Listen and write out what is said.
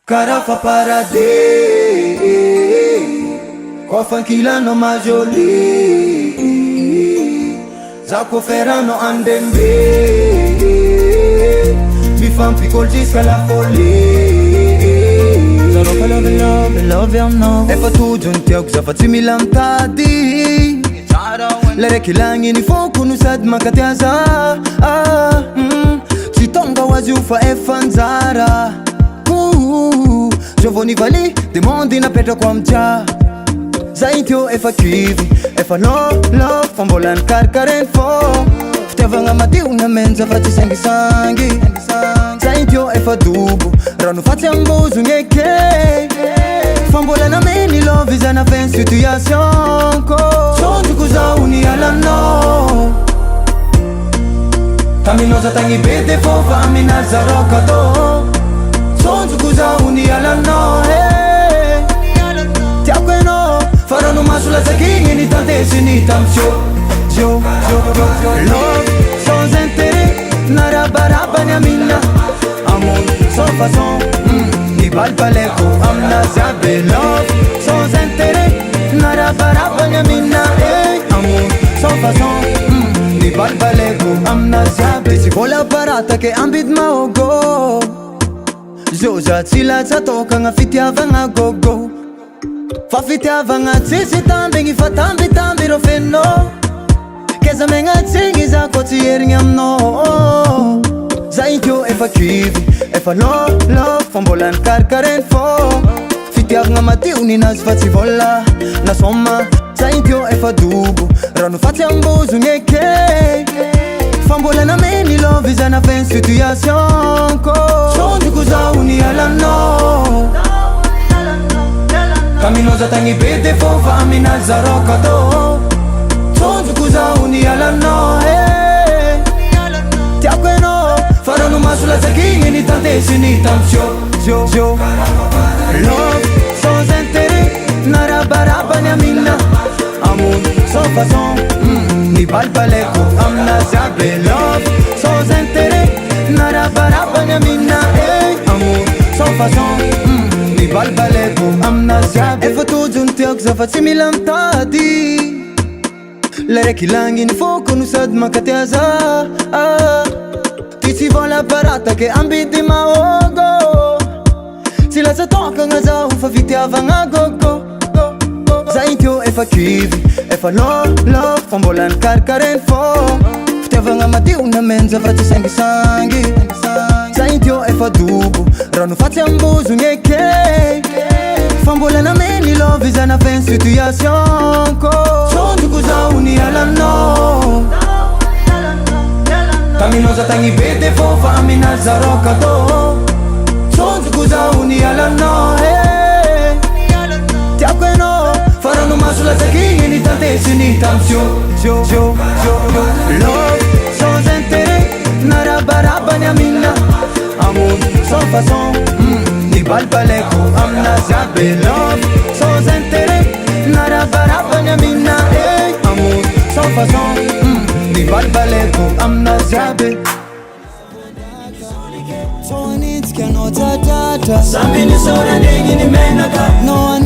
Carafa Paradis Kofankilano majoli Zako ferrano andembe Mi fan piccolo jusqu'à la folie Zaro fa love no Efa tudo ntiako zafa tsy mila mitady Le raiky lagniny foko no sady mankatiaza Tsy tonga ho azy io fa efa anjara Jovoni vali, demondi napetrako amtia Zay teo efa kivy, efa love Fambolany karakareny fô Fitiavagna madio na menja fa tsy sangisangy Zay teo efa dobo, rano fatsy ambozogny eke Fambolana meni love izana fin situation ko Sondroko zao ni alanao Taminoza tagny be defo fa aminaza roka to Sondroko zao ni alanao Tiako enao Farano maso lazakigny ni tantesy ni tamsio Love sans intérêt Narabarabany amina Amour sans façon Ni balbaleko amina ziabe Love sans intérêt Narabarabany amina Amour sans façon Ni balbaleko amina ziabe Tsy vola barata ke ambid maogo Zoza tsy latsa tokagna fitiavagna gogo Fa fitiavagna tsisy tambigny fa tambitamby ro feno Keza megnatsiny za ko tsy herigny aminao Zay teo efa kivy, efa love Fambolany karakareny fô Fitiavagna madio ninazy fa tsy vola Nasoma, zay teo efa dobo Rano fatsy ambozogny eke Fambolana meni love izana fin situation ko Sondroko zao ni alanao Kaminoza tagny be defo fa aminaza roka to Sondroko zao ni alanao Tiako enao Farano maso lazakigny ni tantesy ni tamsio Love sans intérêt Narabarabany amina Amour sans façon Ni balbaleko amina ziabe Love sans intérêt Narabarabany amina Amour sans façon Ni balbaleko amina ziabe Efa tojo ntiako zafa tsy mila mitady Le raiky lagniny foko no sady mankatiaza Ty tsy vola barata ke ambidy mahogo Tsy latsa tokagna zao fa fitiavagna gogo Zay teo efa kivy, efa love Fambolany karakareny fô Fitiavagna madio na menja fa tsy sangisangy Zay teo efa dobo, rano fatsy ambozogny eke Fambolana meni love izana fin situation ko Sondroko zao ni alanao Taminoza tagny be defo fa aminaza roka to Sondroko zao ni alanao Tiako enao Farano maso lazakigny ni tantesy ni tamsio Love sans intérêt Narabarabany amina Amour sans façon Ni balbaleko amina ziabe Love sans intérêt Narabarabany amina Amour sans façon Ni balbaleko amina ziabe So anitsika no tatata Sambi ni sora nengi ni menaka No